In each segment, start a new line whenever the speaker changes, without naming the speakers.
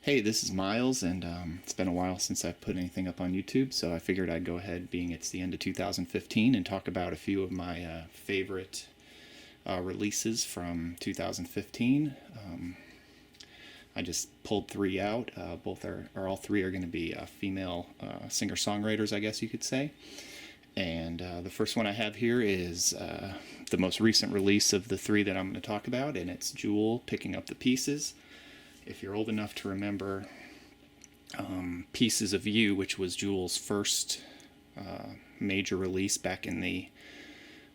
Hey, this is Miles, and it's been a while since I've put anything up on YouTube, so I figured I'd go ahead, being it's the end of 2015, and talk about a few of my favorite releases from 2015. I just pulled three out. Both are all three are going to be female singer-songwriters, I guess you could say. And the first one I have here is the most recent release of the three that I'm going to talk about, and it's Jewel, Picking Up the Pieces. If you're old enough to remember Pieces of You, which was Jewel's first major release back in the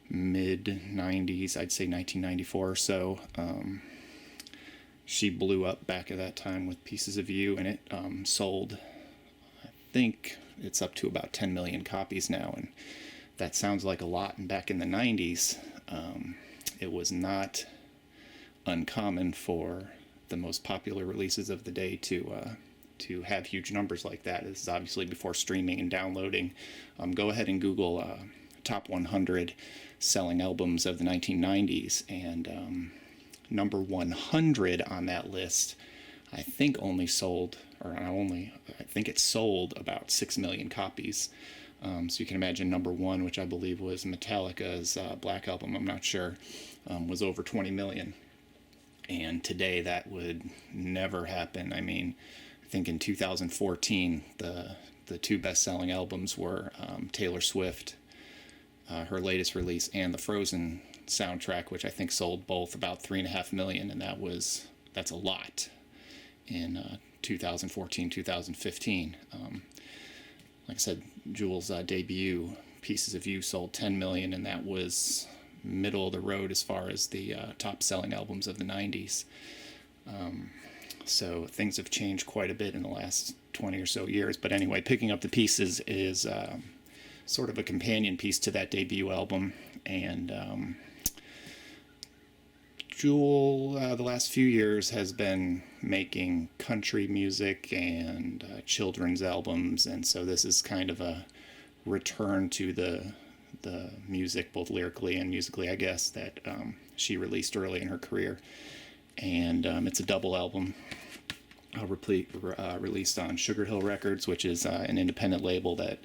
mid 90s, I'd say 1994 or so. She blew up back at that time with Pieces of You, and it sold, I think it's up to about 10 million copies now, and that sounds like a lot. And back in the 90s, it was not uncommon for the most popular releases of the day to have huge numbers like that. This is obviously before streaming and downloading. Go ahead and Google top 100 selling albums of the 1990s, and number 100 on that list, I think only sold, or not only, I think it sold about 6 million copies. So you can imagine number one, which I believe was Metallica's Black Album, I'm not sure, was over 20 million. And today that would never happen. I mean, I think in 2014, the two best-selling albums were Taylor Swift, her latest release, and the Frozen soundtrack, which I think sold both about 3.5 million, and that's a lot in 2014, 2015. Like I said, Jewel's debut, Pieces of You, sold 10 million, and that was middle of the road as far as the top selling albums of the 90s. So things have changed quite a bit in the last 20 or so years. But anyway, Picking Up the Pieces is sort of a companion piece to that debut album. And Jewel, the last few years, has been making country music and children's albums. And so this is kind of a return to the music, both lyrically and musically, I guess, that she released early in her career. And it's a double album released on Sugar Hill Records, which is an independent label that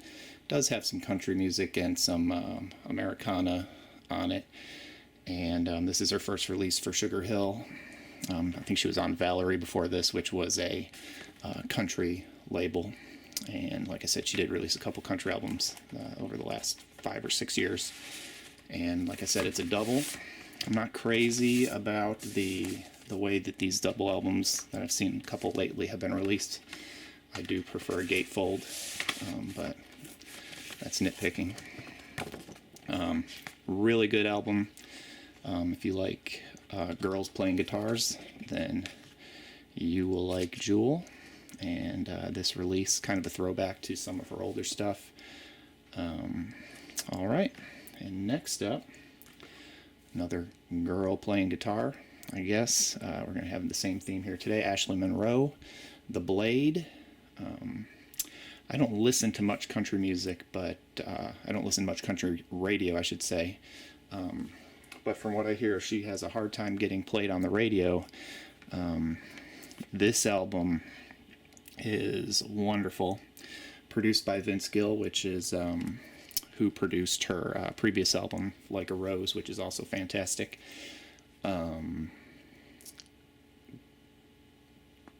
does have some country music and some Americana on it. And this is her first release for Sugar Hill. I think she was on Valerie before this, which was a country label. And like I said, she did release a couple country albums over the last 5 or 6 years. And like I said, it's a double. I'm not crazy about the way that these double albums that I've seen a couple lately have been released. I do prefer a gatefold, but that's nitpicking. Really good album. If you like girls playing guitars, then you will like Jewel. And this release, kind of a throwback to some of her older stuff. All right, and next up, another girl playing guitar, I guess. We're going to have the same theme here today. Ashley Monroe, The Blade. I don't listen to much country music, but I don't listen to much country radio, I should say. But from what I hear, she has a hard time getting played on the radio. This album is wonderful, produced by Vince Gill, which is who produced her previous album, Like a Rose, which is also fantastic.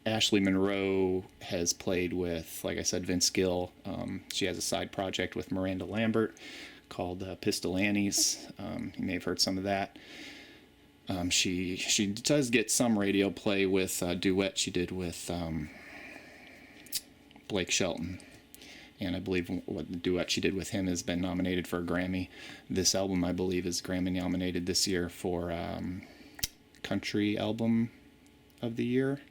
Ashley Monroe has played with, like I said, Vince Gill. She has a side project with Miranda Lambert called Pistol Annie's. You may have heard some of that. She does get some radio play with a duet she did with Blake Shelton, and I believe what the duet she did with him has been nominated for a Grammy. This album, I believe, is Grammy nominated this year for Country Album of the Year.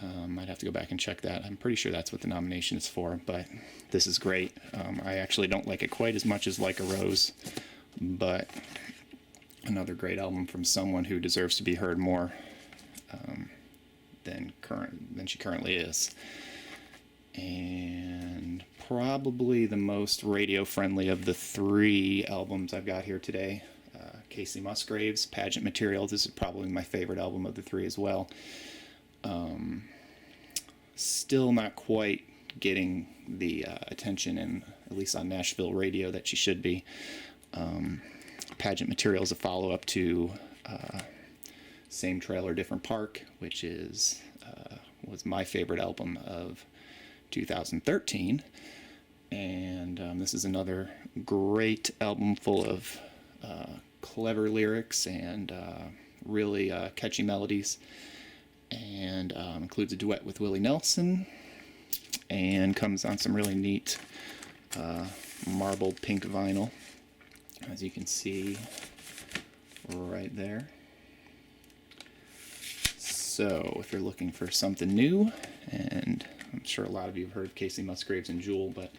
I'd have to go back and check that. I'm pretty sure that's what the nomination is for, but this is great. I actually don't like it quite as much as Like a Rose, but another great album from someone who deserves to be heard more than she currently is. And probably the most radio-friendly of the three albums I've got here today, Kacey Musgraves, Pageant Material. This is probably my favorite album of the three as well. still not quite getting the attention, and at least on Nashville radio, that she should be. Pageant Material is a follow-up to Same Trailer, Different Park, which was my favorite album of 2013. And this is another great album full of clever lyrics and really catchy melodies, and includes a duet with Willie Nelson, and comes on some really neat marbled pink vinyl, as you can see right there. So if you're looking for something new, and I'm sure a lot of you have heard of Kacey, Musgraves, and Jewel, but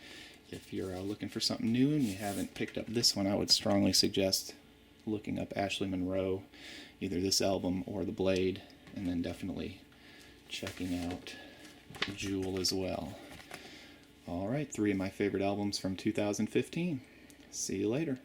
if you're looking for something new and you haven't picked up this one, I would strongly suggest looking up Ashley Monroe, either this album or The Blade, and then definitely checking out Jewel as well. Alright, 3 of my favorite albums from 2015. See you later.